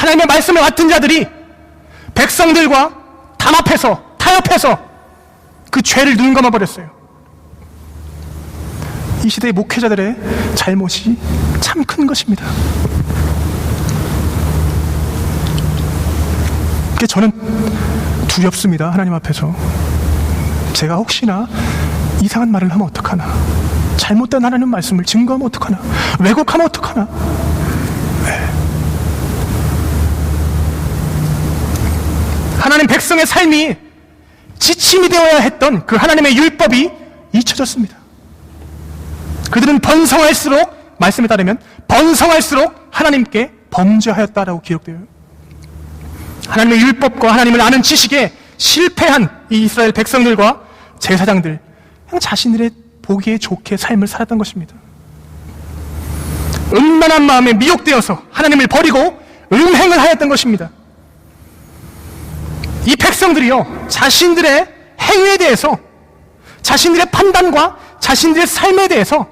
하나님의 말씀을 맡은 자들이 백성들과 담합해서 타협해서 그 죄를 눈감아 버렸어요. 이 시대의 목회자들의 잘못이 참 큰 것입니다. 그게 저는 두렵습니다. 하나님 앞에서 제가 혹시나 이상한 말을 하면 어떡하나, 잘못된 하나님 말씀을 증거하면 어떡하나, 왜곡하면 어떡하나. 하나님 백성의 삶이 지침이 되어야 했던 그 하나님의 율법이 잊혀졌습니다. 그들은 번성할수록, 말씀에 따르면 번성할수록 하나님께 범죄하였다라고 기록되어요. 하나님의 율법과 하나님을 아는 지식에 실패한 이 이스라엘 백성들과 제사장들, 그냥 자신들의 보기에 좋게 삶을 살았던 것입니다. 음란한 마음에 미혹되어서 하나님을 버리고 음행을 하였던 것입니다. 이 백성들이요, 자신들의 행위에 대해서, 자신들의 판단과 자신들의 삶에 대해서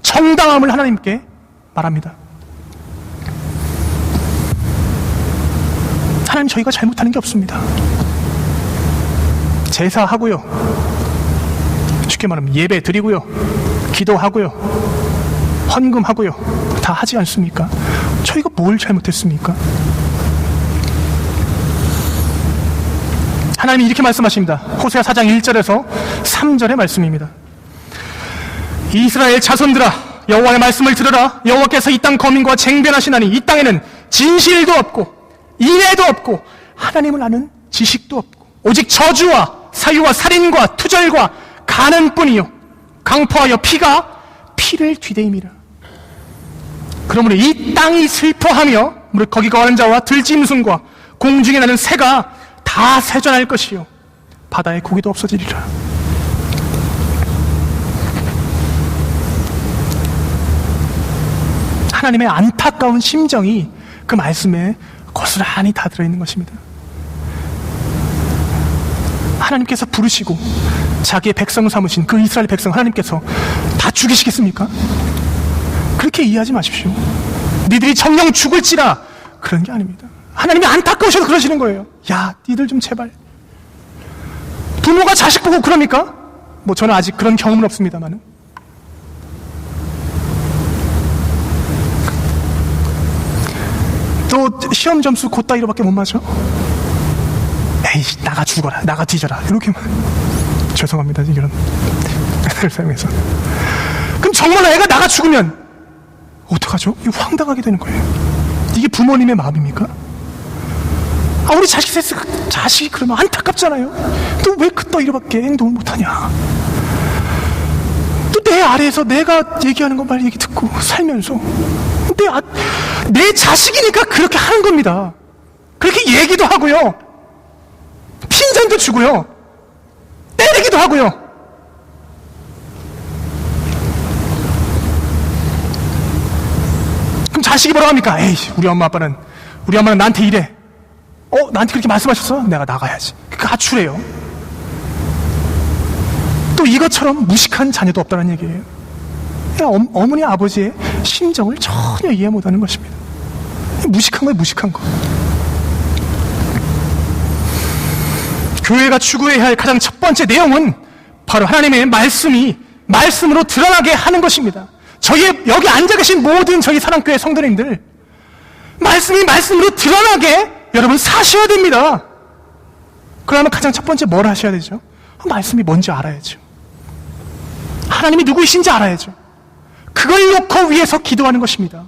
정당함을 하나님께 말합니다. 하나님, 저희가 잘못하는 게 없습니다. 제사하고요, 쉽게 말하면 예배 드리고요, 기도하고요, 헌금하고요, 다 하지 않습니까? 저희가 뭘 잘못했습니까? 하나님이 이렇게 말씀하십니다. 호세아 4장 1절에서 3절의 말씀입니다. 이스라엘 자손들아, 여호와의 말씀을 들으라. 여호와께서 이 땅 거민과 쟁변하시나니 이 땅에는 진실도 없고 인애도 없고 하나님을 아는 지식도 없고 오직 저주와 사유와 살인과 투절과 가는 뿐이요 강포하여 피가 피를 뒤대임이라. 그러므로 이 땅이 슬퍼하며 거기 거하는 자와 들짐승과 공중에 나는 새가 다 세존할 것이요 바다의 고기도 없어지리라. 하나님의 안타까운 심정이 그 말씀에 고스란히 다 들어있는 것입니다. 하나님께서 부르시고 자기의 백성 삼으신 그 이스라엘 백성 하나님께서 다 죽이시겠습니까? 그렇게 이해하지 마십시오. 니들이 정령 죽을지라, 그런 게 아닙니다. 하나님이 안타까우셔서 그러시는 거예요. 야, 니들 좀 제발. 부모가 자식 보고 그럽니까? 뭐 저는 아직 그런 경험은 없습니다만은. 또 시험 점수 곧따위로밖에 못 맞아? 에이, 나가 죽어라, 나가 뒤져라, 이렇게만. 죄송합니다, 이런 을 사용해서. 그럼 정말 애가 나가 죽으면 어떡하죠? 이거 황당하게 되는 거예요. 이게 부모님의 마음입니까? 아, 우리 자식이 그러면 안타깝잖아요. 또 왜 그따위로밖에 행동을 못하냐? 또 내 아래에서 내가 얘기하는 것만 얘기 듣고 살면서 내 자식이니까 그렇게 하는 겁니다. 그렇게 얘기도 하고요, 핀잔도 주고요, 때리기도 하고요. 그럼 자식이 뭐라고 합니까? 에이, 우리 엄마는 나한테 이래. 나한테 그렇게 말씀하셨어? 내가 나가야지. 가출해요. 또 이것처럼 무식한 자녀도 없다는 얘기예요. 어머니 아버지의 심정을 전혀 이해 못하는 것입니다. 무식한 거예요, 무식한 거. 교회가 추구해야 할 가장 첫 번째 내용은 바로 하나님의 말씀으로 드러나게 하는 것입니다. 여기 앉아 계신 모든 저희 사랑교회 성도님들, 말씀이 말씀으로 드러나게 여러분 사셔야 됩니다. 그러면 가장 첫 번째 뭘 하셔야 되죠? 말씀이 뭔지 알아야죠. 하나님이 누구이신지 알아야죠. 그걸 놓고 위해서 기도하는 것입니다.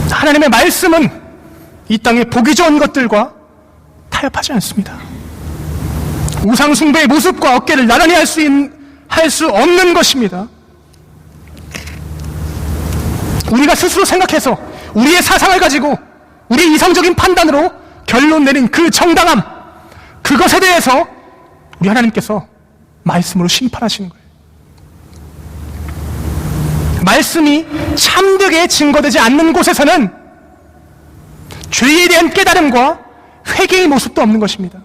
하나님의 말씀은 이 땅의 보기 좋은 것들과 타협하지 않습니다. 우상숭배의 모습과 어깨를 나란히 할 수 없는 것입니다. 우리가 스스로 생각해서 우리의 사상을 가지고 우리의 이성적인 판단으로 결론 내린 그 정당함, 그것에 대해서 우리 하나님께서 말씀으로 심판하시는 거예요. 말씀이 참되게 증거되지 않는 곳에서는 죄에 대한 깨달음과 회개의 모습도 없는 것입니다.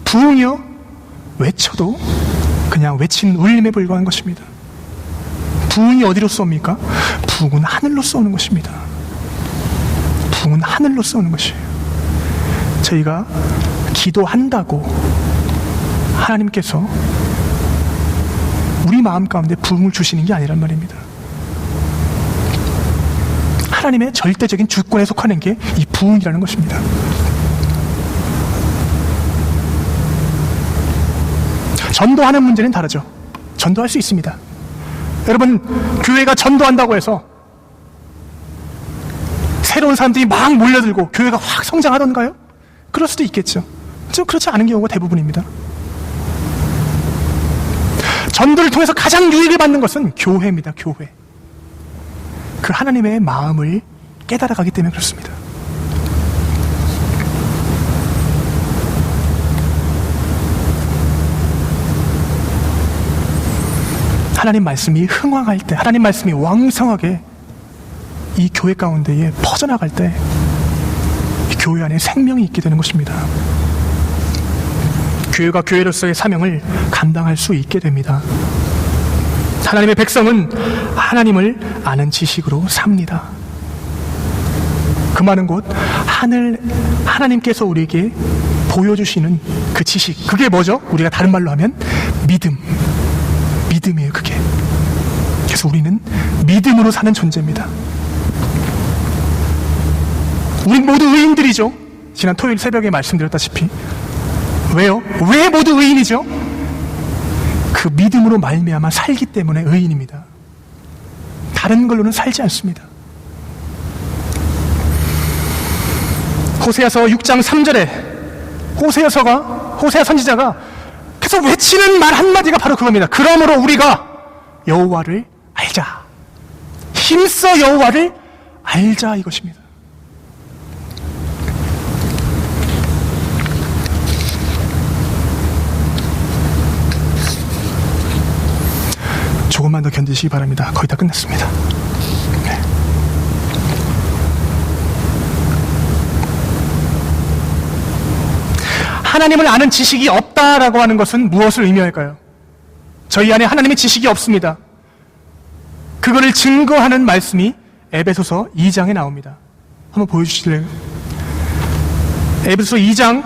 부흥이요, 외쳐도 그냥 외치는 울림에 불과한 것입니다. 부흥이 어디로 쏘옵니까? 부흥은 하늘로 쏘는 것입니다. 부흥은 하늘로 쏘는 것이에요. 저희가 기도한다고 하나님께서 우리 마음 가운데 부흥을 주시는 게 아니란 말입니다. 하나님의 절대적인 주권에 속하는 게 이 부흥이라는 것입니다. 전도하는 문제는 다르죠. 전도할 수 있습니다. 여러분, 교회가 전도한다고 해서 새로운 사람들이 막 몰려들고 교회가 확 성장하던가요? 그럴 수도 있겠죠. 좀 그렇지 않은 경우가 대부분입니다. 전도를 통해서 가장 유익을 받는 것은 교회입니다. 교회. 그 하나님의 마음을 깨달아가기 때문에 그렇습니다. 하나님 말씀이 흥황할 때, 하나님 말씀이 왕성하게 이 교회 가운데에 퍼져나갈 때 이 교회 안에 생명이 있게 되는 것입니다. 교회가 교회로서의 사명을 감당할 수 있게 됩니다. 하나님의 백성은 하나님을 아는 지식으로 삽니다. 그 말은 곧 하나님께서 우리에게 보여주시는 그 지식, 그게 뭐죠? 우리가 다른 말로 하면 믿음이에요. 그게. 그래서 우리는 믿음으로 사는 존재입니다. 우린 모두 의인들이죠. 지난 토요일 새벽에 말씀드렸다시피. 왜요? 왜 모두 의인이죠? 그 믿음으로 말미암아 살기 때문에 의인입니다. 다른 걸로는 살지 않습니다. 호세아서 6장 3절에 호세아 선지자가 계속 외치는 말 한마디가 바로 그겁니다. 그러므로 우리가 여호와를 알자. 힘써 여호와를 알자, 이것입니다. 조금만 더 견디시기 바랍니다. 거의 다 끝났습니다. 네. 하나님을 아는 지식이 없다라고 하는 것은 무엇을 의미할까요? 저희 안에 하나님의 지식이 없습니다. 그거를 증거하는 말씀이 에베소서 2장에 나옵니다. 한번 보여주실래요? 에베소서 2장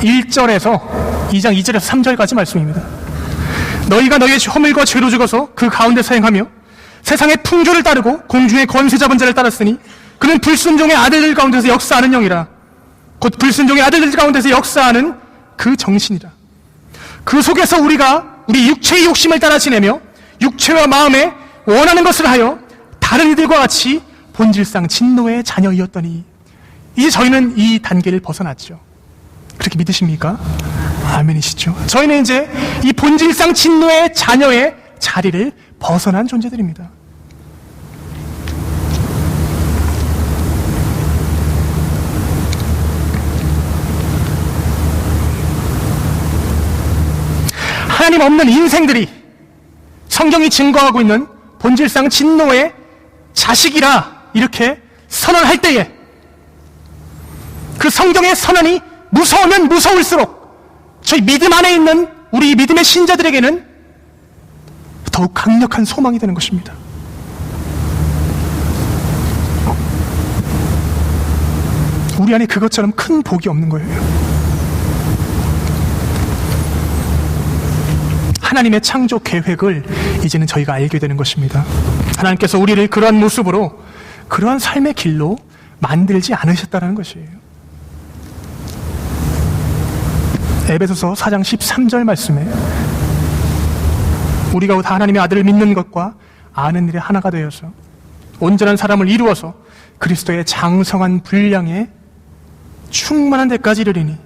1절에서 2장 2절에서 3절까지 말씀입니다. 너희가 너희의 허물과 죄로 죽어서 그 가운데서 행하며 세상의 풍조를 따르고 공중의 권세 잡은 자를 따랐으니 그는 불순종의 아들들 가운데서 역사하는 영이라. 곧 불순종의 아들들 가운데서 역사하는 그 정신이라. 그 속에서 우리가 우리 육체의 욕심을 따라 지내며 육체와 마음에 원하는 것을 하여 다른 이들과 같이 본질상 진노의 자녀이었더니 이제 저희는 이 단계를 벗어났죠. 그렇게 믿으십니까? 아멘이시죠? 저희는 이제 이 본질상 진노의 자녀의 자리를 벗어난 존재들입니다. 하나님 없는 인생들이 성경이 증거하고 있는 본질상 진노의 자식이라 이렇게 선언할 때에 그 성경의 선언이 무서우면 무서울수록 저희 믿음 안에 있는 우리 믿음의 신자들에게는 더욱 강력한 소망이 되는 것입니다. 우리 안에 그것처럼 큰 복이 없는 거예요. 하나님의 창조 계획을 이제는 저희가 알게 되는 것입니다. 하나님께서 우리를 그러한 모습으로 그러한 삶의 길로 만들지 않으셨다는 것이에요. 에베소서 4장 13절 말씀에 우리가 다 하나님의 아들을 믿는 것과 아는 일에 하나가 되어서 온전한 사람을 이루어서 그리스도의 장성한 분량에 충만한 데까지 이르리니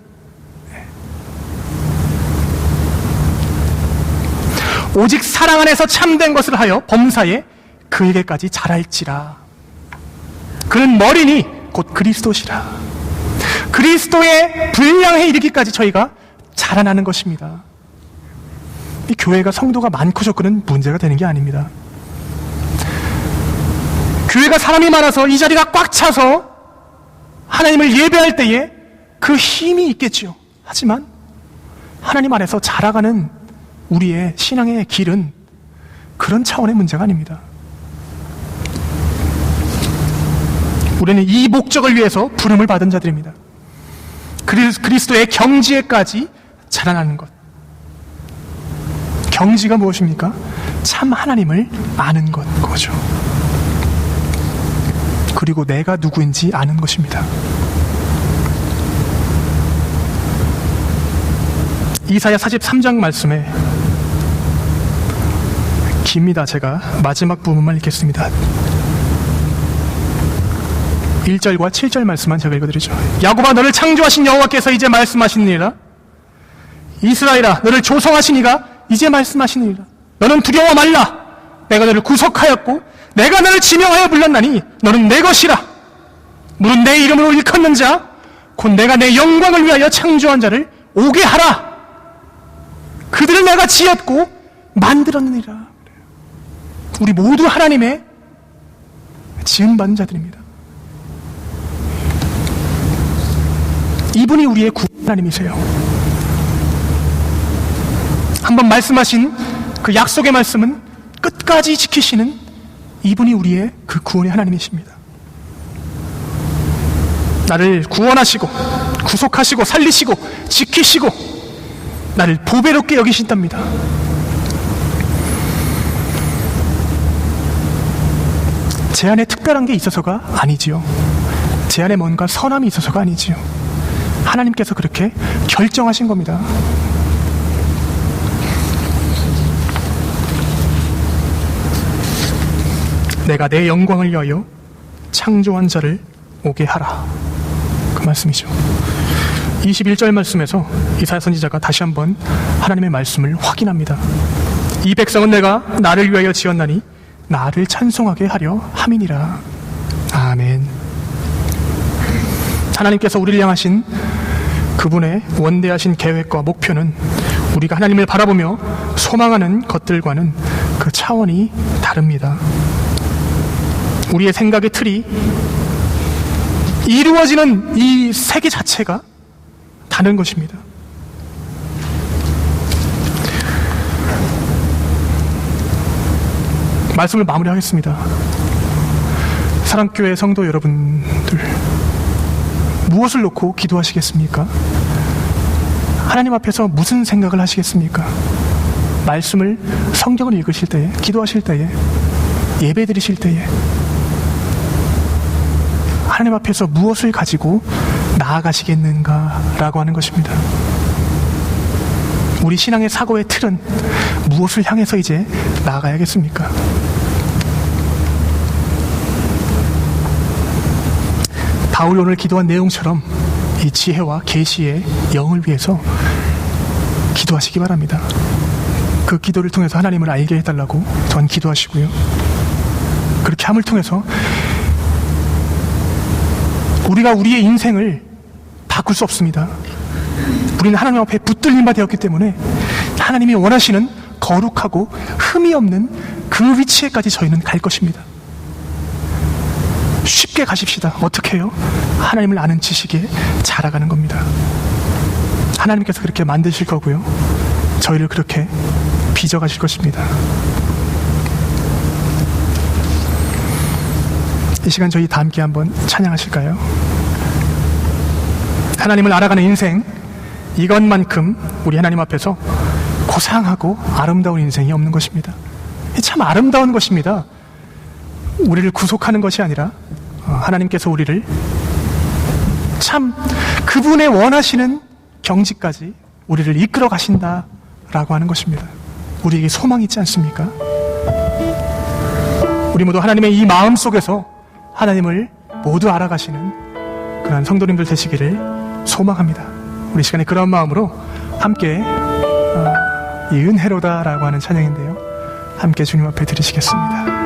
오직 사랑 안에서 참된 것을 하여 범사에 그에게까지 자랄지라. 그는 머리니 곧 그리스도시라. 그리스도의 분량에 이르기까지 저희가 자라나는 것입니다. 이 교회가 성도가 많고 적고는 문제가 되는 게 아닙니다. 교회가 사람이 많아서 이 자리가 꽉 차서 하나님을 예배할 때에 그 힘이 있겠죠. 하지만 하나님 안에서 자라가는 우리의 신앙의 길은 그런 차원의 문제가 아닙니다. 우리는 이 목적을 위해서 부름을 받은 자들입니다. 그리스도의 경지에까지 자라나는 것. 경지가 무엇입니까? 참 하나님을 아는 거죠. 그리고 내가 누구인지 아는 것입니다. 이사야 43장 말씀에 깁니다. 제가 마지막 부분만 읽겠습니다. 1절과 7절 말씀만 제가 읽어드리죠. 야곱아, 너를 창조하신 여호와께서 이제 말씀하시니라. 이스라엘아, 너를 조성하신 이가 이제 말씀하시니라. 너는 두려워 말라. 내가 너를 구속하였고 내가 너를 지명하여 불렀나니 너는 내 것이라. 물은 내 이름으로 일컫는 자 곧 내가 내 영광을 위하여 창조한 자를 오게 하라. 그들을 내가 지었고 만들었느니라. 우리 모두 하나님의 지음받은 자들입니다. 이분이 우리의 구원 하나님이세요. 한번 말씀하신 그 약속의 말씀은 끝까지 지키시는 이분이 우리의 그 구원의 하나님이십니다. 나를 구원하시고 구속하시고 살리시고 지키시고 나를 보배롭게 여기신답니다. 제 안에 특별한 게 있어서가 아니지요. 제 안에 뭔가 선함이 있어서가 아니지요. 하나님께서 그렇게 결정하신 겁니다. 내가 내 영광을 위하여 창조한 자를 오게 하라. 그 말씀이죠. 21절 말씀에서 이사야 선지자가 다시 한번 하나님의 말씀을 확인합니다. 이 백성은 내가 나를 위하여 지었나니 나를 찬송하게 하려 함이니라. 아멘. 하나님께서 우리를 향하신 그분의 원대하신 계획과 목표는 우리가 하나님을 바라보며 소망하는 것들과는 그 차원이 다릅니다. 우리의 생각의 틀이 이루어지는 이 세계 자체가 다른 것입니다. 말씀을 마무리하겠습니다. 사랑교회 성도 여러분들, 무엇을 놓고 기도하시겠습니까? 하나님 앞에서 무슨 생각을 하시겠습니까? 말씀을, 성경을 읽으실 때에, 기도하실 때에, 예배 드리실 때에 하나님 앞에서 무엇을 가지고 나아가시겠는가라고 하는 것입니다. 우리 신앙의 사고의 틀은 무엇을 향해서 이제 나아가야겠습니까? 바울이 오늘 기도한 내용처럼 이 지혜와 계시의 영을 위해서 기도하시기 바랍니다. 그 기도를 통해서 하나님을 알게 해달라고 전 기도하시고요. 그렇게 함을 통해서 우리가 우리의 인생을 바꿀 수 없습니다. 우리는 하나님 앞에 붙들린 바 되었기 때문에 하나님이 원하시는 거룩하고 흠이 없는 그 위치에까지 저희는 갈 것입니다. 쉽게 가십시다. 어떻게 해요? 하나님을 아는 지식에 자라가는 겁니다. 하나님께서 그렇게 만드실 거고요. 저희를 그렇게 빚어가실 것입니다. 이 시간 저희 다 함께 한번 찬양하실까요? 하나님을 알아가는 인생, 이것만큼 우리 하나님 앞에서 고상하고 아름다운 인생이 없는 것입니다. 참 아름다운 것입니다. 우리를 구속하는 것이 아니라 하나님께서 우리를 참 그분의 원하시는 경지까지 우리를 이끌어 가신다라고 하는 것입니다. 우리에게 소망이 있지 않습니까? 우리 모두 하나님의 이 마음 속에서 하나님을 모두 알아가시는 그런 성도님들 되시기를 소망합니다. 우리 시간에 그런 마음으로 함께 이 은혜로다라고 하는 찬양인데요, 함께 주님 앞에 드리시겠습니다.